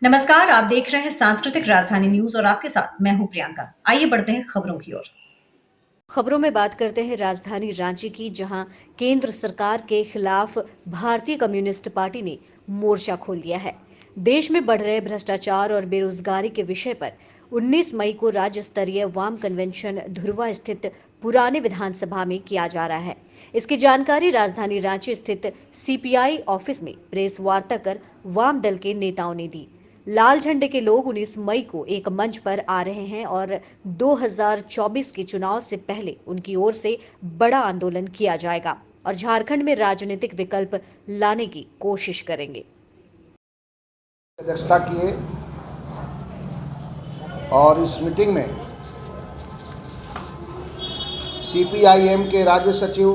नमस्कार, आप देख रहे हैं सांस्कृतिक राजधानी न्यूज और आपके साथ मैं हूं प्रियंका। आइए बढ़ते हैं खबरों की ओर। खबरों में बात करते हैं राजधानी रांची की, जहां केंद्र सरकार के खिलाफ भारतीय कम्युनिस्ट पार्टी ने मोर्चा खोल दिया है। देश में बढ़ रहे भ्रष्टाचार और बेरोजगारी के विषय पर 19 मई को राज्य स्तरीय वाम कन्वेंशन धुर्वा स्थित पुराने विधानसभा में किया जा रहा है। इसकी जानकारी राजधानी रांची स्थित सीपीआई ऑफिस में प्रेस वार्ता कर वाम दल के नेताओं ने दी। लाल झंडे के लोग 19 मई को एक मंच पर आ रहे हैं और 2024 के चुनाव से पहले उनकी ओर से बड़ा आंदोलन किया जाएगा और झारखंड में राजनीतिक विकल्प लाने की कोशिश करेंगे। अध्यक्षता किए और इस मीटिंग में सीपीआईएम के राज्य सचिव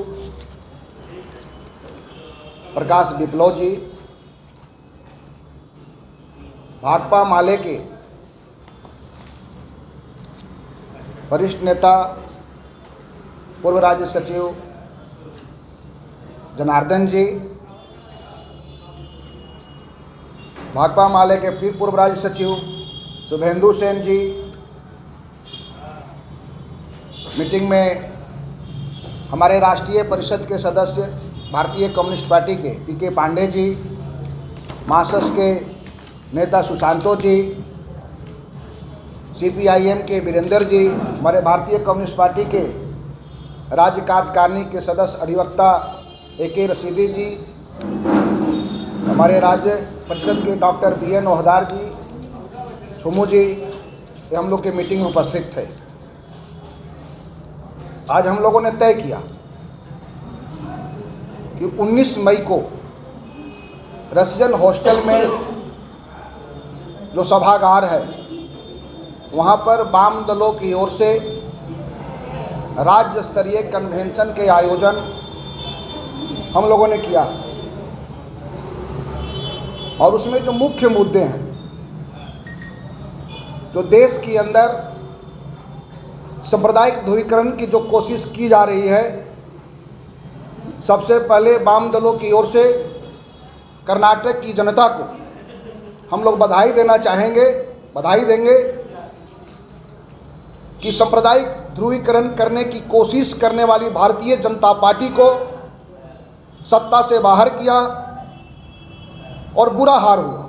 प्रकाश विप्लव जी, भाकपा माले के वरिष्ठ नेता पूर्व राज्य सचिव जनार्दन जी, भाकपा माले के फिर पूर्व राज्य सचिव शुभेंदु सेन जी, मीटिंग में हमारे राष्ट्रीय परिषद के सदस्य भारतीय कम्युनिस्ट पार्टी के पीके पांडे जी, मासस के नेता सुशांतो जी, सीपीआईएम के वीरेंद्र जी, हमारे भारतीय कम्युनिस्ट पार्टी के राज्य कार्यकारिणी के सदस्य अधिवक्ता AK रशीदी जी, हमारे राज्य परिषद के डॉक्टर BN ओहदार जी, सुमू जी, ये हम लोग के मीटिंग में उपस्थित थे। आज हम लोगों ने तय किया कि 19 मई को रेसिडेंट हॉस्टल में जो सभागार है वहाँ पर वाम दलों की ओर से राज्य स्तरीय कन्वेंशन के आयोजन हम लोगों ने किया और उसमें जो मुख्य मुद्दे हैं, जो देश के अंदर सांप्रदायिक ध्रुवीकरण की जो कोशिश की जा रही है, सबसे पहले वाम दलों की ओर से कर्नाटक की जनता को हम लोग बधाई देंगे कि सांप्रदायिक ध्रुवीकरण करने की कोशिश करने वाली भारतीय जनता पार्टी को सत्ता से बाहर किया और बुरा हार हुआ।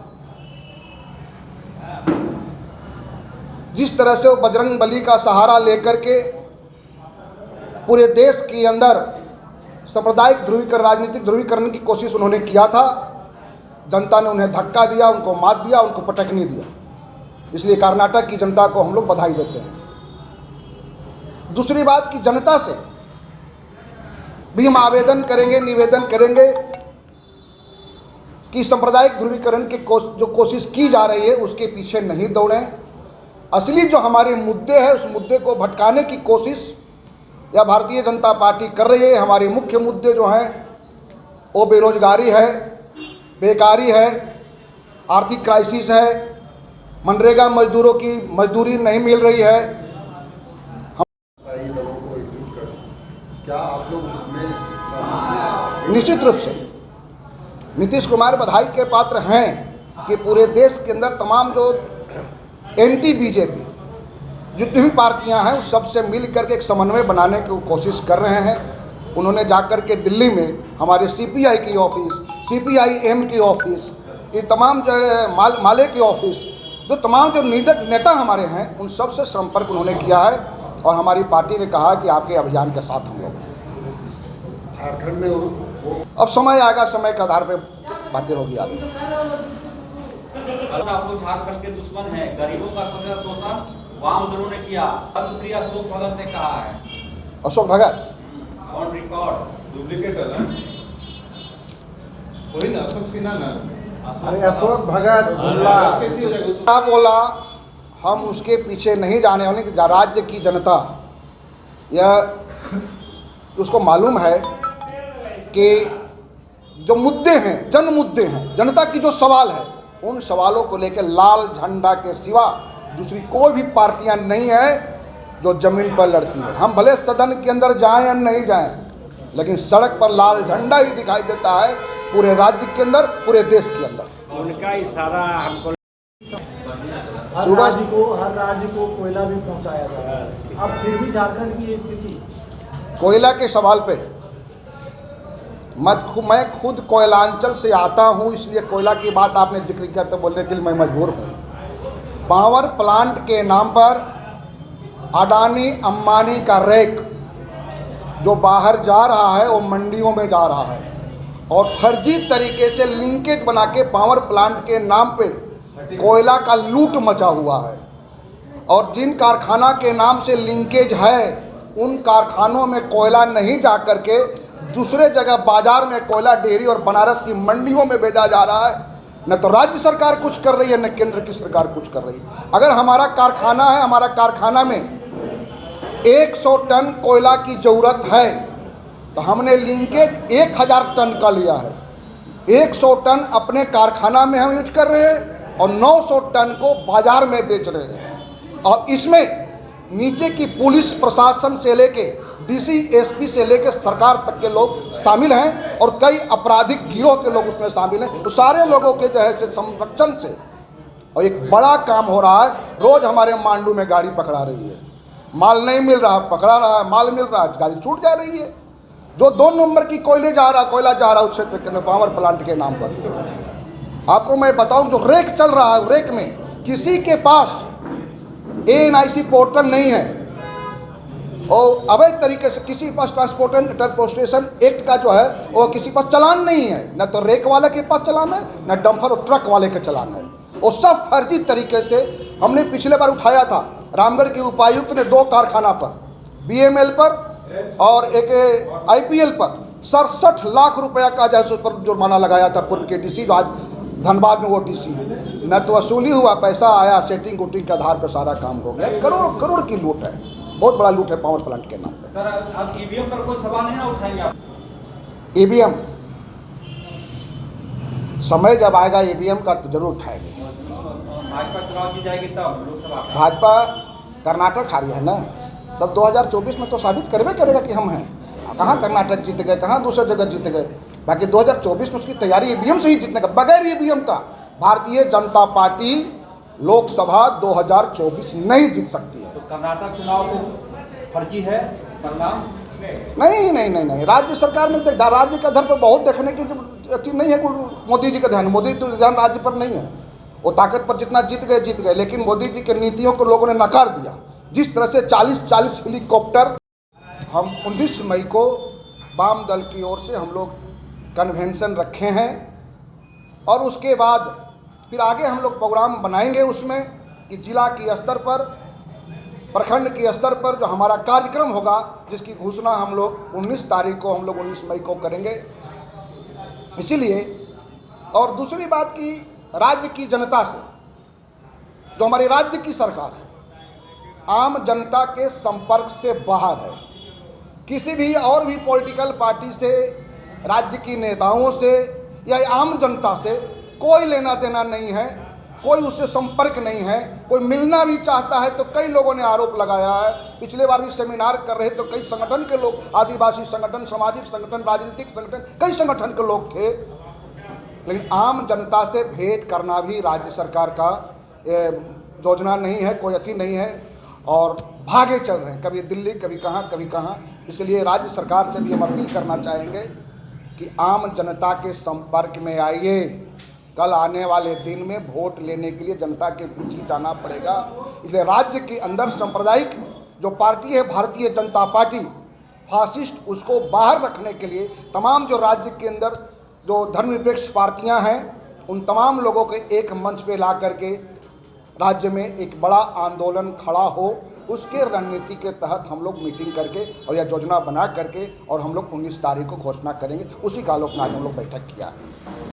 जिस तरह से वो बजरंग बली का सहारा लेकर के पूरे देश के अंदर सांप्रदायिक राजनीतिक ध्रुवीकरण की कोशिश उन्होंने किया था, जनता ने उन्हें धक्का दिया, उनको मात दिया, उनको पटकनी दिया। इसलिए कर्नाटक की जनता को हम लोग बधाई देते हैं। दूसरी बात कि जनता से भी हम निवेदन करेंगे कि सांप्रदायिक ध्रुवीकरण की जो कोशिश की जा रही है उसके पीछे नहीं दौड़ें। असली जो हमारे मुद्दे हैं उस मुद्दे को भटकाने की कोशिश या भारतीय जनता पार्टी कर रही है। हमारे मुख्य मुद्दे जो हैं वो बेरोजगारी है, बेकारी है, आर्थिक क्राइसिस है, मनरेगा मजदूरों की मजदूरी नहीं मिल रही है। लोगों को एकजुट कर, क्या आप लोग उसमें निश्चित रूप से नीतीश कुमार बधाई के पात्र हैं कि पूरे देश के अंदर तमाम जो एंटी बीजेपी जितनी भी पार्टियां हैं उस सबसे मिल करके एक समन्वय बनाने की कोशिश कर रहे हैं। उन्होंने जाकर के दिल्ली में हमारे सीपीआई की ऑफिस, सीपीआईएम की ऑफिस, ये तमाम जो माले की ऑफिस, जो तमाम जो नेता हमारे हैं उन सब से संपर्क उन्होंने किया है और हमारी पार्टी ने कहा कि आपके अभियान के साथ हम लोग झारखंड में अब समय आएगा, समय के आधार पर बातें होगी आगे। आप लोग झारखंड के दुश्मन हैं, गरीबों का शोषण वाम दलों ने किया। श्री अशोक भगत ने कहा है। अशोक भगत ऑन रिकॉर्ड डुप्लीकेट है ना, वही ना अशोक सिन्हा ना। अरे अशोक भगत क्या बोला, हम उसके पीछे नहीं जाने वाले। कि राज्य की जनता यह उसको मालूम है कि जो मुद्दे हैं, जन मुद्दे हैं, जनता की जो सवाल है, उन सवालों को लेकर लाल झंडा के सिवा दूसरी कोई भी पार्टियां नहीं है जो जमीन पर लड़ती है। हम भले सदन के अंदर जाएं या नहीं जाएं, लेकिन सड़क पर लाल झंडा ही दिखाई देता है पूरे राज्य के अंदर, पूरे देश के अंदर। उनका इशारा हमको सुबह हर राज्य को कोयला भी पहुंचाया जा रहा है, अब फिर भी झारखंड की ये स्थिति। कोयला के सवाल पे मैं खुद कोयलांचल से आता हूँ, इसलिए कोयला की बात आपने जिक्र किया तो बोलने के लिए मैं मजबूर हूँ। पावर प्लांट के नाम पर अडानी अंबानी का रेक जो बाहर जा रहा है वो मंडियों में जा रहा है और फर्जी तरीके से लिंकेज बना के पावर प्लांट के नाम पे कोयला का लूट मचा हुआ है। और जिन कारखाना के नाम से लिंकेज है उन कारखानों में कोयला नहीं जा करके दूसरे जगह बाजार में कोयला डेयरी और बनारस की मंडियों में भेजा जा रहा है। न तो राज्य सरकार कुछ कर रही है न केंद्र की सरकार कुछ कर रही है। अगर हमारा कारखाना है, हमारा कारखाना में 100 टन कोयला की ज़रूरत है तो हमने लिंकेज 1000 टन का लिया है। 100 टन अपने कारखाना में हम यूज कर रहे हैं और 900 टन को बाजार में बेच रहे हैं। और इसमें नीचे की पुलिस प्रशासन से लेके डीसी एसपी से लेके सरकार तक के लोग शामिल हैं और कई आपराधिक गिरोह के लोग उसमें शामिल हैं। तो सारे लोगों के जो है से संरक्षण से और एक बड़ा काम हो रहा है। रोज़ हमारे मांडू में गाड़ी पकड़ा रही है, माल नहीं मिल रहा, पकड़ा रहा है, माल मिल रहा है, गाड़ी छूट जा रही है। जो 2 नंबर की कोयला जा रहा है उस क्षेत्र के अंदर पावर प्लांट के नाम पर। आपको मैं बताऊं, जो रेक चल रहा है, रेक में किसी के पास ANIC पोर्टल नहीं है और अवैध तरीके से किसी के पास ट्रांसपोर्टेशन एक्ट का जो है वो किसी के पास चालान नहीं है। न तो रेक वाले के पास चालान है न डंपर और ट्रक वाले के चालान है। वो सब फर्जी तरीके से हमने पिछले बार उठाया था। रामगढ़ के उपायुक्त ने 2 कारखाना पर, BML पर और एक IPL पर 67 लाख रुपया का जो है उस पर जुर्माना लगाया था। पूर्व के डीसी आज धनबाद में वो डीसी है। न तो वसूली हुआ, पैसा आया, सेटिंग उटिंग के आधार पर सारा काम हो गया। करोड़ करोड़ की लूट है, बहुत बड़ा लूट है पावर प्लांट के नाम पे। सर, अब EVM पर कोई सवाल नहीं ना उठाएंगे आप? EVM समय जब आएगा EVM का तो जरूर उठाएंगे। भाजपा चुनाव की जाएगी तब लोकसभा का। भाजपा कर्नाटक हारी है ना, तब 2024 में तो साबित करवे करेगा कि हम हैं। कहाँ कर्नाटक जीत गए, कहाँ दूसरी जगह जीत गए। बाकी 2024 में उसकी तैयारी EVM से ही जीतने का। बगैर EVM का भारतीय जनता पार्टी लोकसभा 2024 नहीं जीत सकती है। तो कर्नाटक चुनाव को फर्जी है परिणाम? नहीं, राज्य सरकार में राज्य के आधार पर बहुत देखने की अति नहीं है। मोदी जी का ध्यान, मोदी तो ध्यान राज्य पर नहीं है। वो ताकत पर जितना जीत गए, लेकिन मोदी जी के नीतियों को लोगों ने नकार दिया। जिस तरह से 40 हेलीकॉप्टर हम 19 मई को वाम दल की ओर से हम लोग कन्वेंशन रखे हैं और उसके बाद फिर आगे हम लोग प्रोग्राम बनाएंगे उसमें कि जिला की स्तर पर, प्रखंड के स्तर पर जो हमारा कार्यक्रम होगा जिसकी घोषणा हम लोग 19 तारीख को, हम लोग 19 मई को करेंगे। इसीलिए और दूसरी बात कि राज्य की जनता से, जो हमारे राज्य की सरकार है, आम जनता के संपर्क से बाहर है। किसी भी और भी पॉलिटिकल पार्टी से, राज्य की नेताओं से या आम जनता से कोई लेना देना नहीं है, कोई उससे संपर्क नहीं है। कोई मिलना भी चाहता है तो कई लोगों ने आरोप लगाया है। पिछले बार भी सेमिनार कर रहे तो कई संगठन के लोग, आदिवासी संगठन, सामाजिक संगठन, राजनीतिक संगठन, कई संगठन के लोग थे। लेकिन आम जनता से भेंट करना भी राज्य सरकार का योजना नहीं है, कोई अति नहीं है और भागे चल रहे हैं, कभी दिल्ली, कभी कहाँ। इसलिए राज्य सरकार से भी हम अपील करना चाहेंगे कि आम जनता के संपर्क में आइए। कल आने वाले दिन में वोट लेने के लिए जनता के पीछे जाना पड़ेगा। इसलिए राज्य के अंदर सांप्रदायिक जो पार्टी है भारतीय जनता पार्टी, फासिस्ट, उसको बाहर रखने के लिए तमाम जो राज्य के अंदर जो धर्मनिरपेक्ष पार्टियां हैं उन तमाम लोगों के एक मंच पे ला करके राज्य में एक बड़ा आंदोलन खड़ा हो। उसके रणनीति के तहत हम लोग मीटिंग करके और यह योजना बना करके और हम लोग 19 तारीख को घोषणा करेंगे। उसी का आलोक में आज हम लोग बैठक किया है।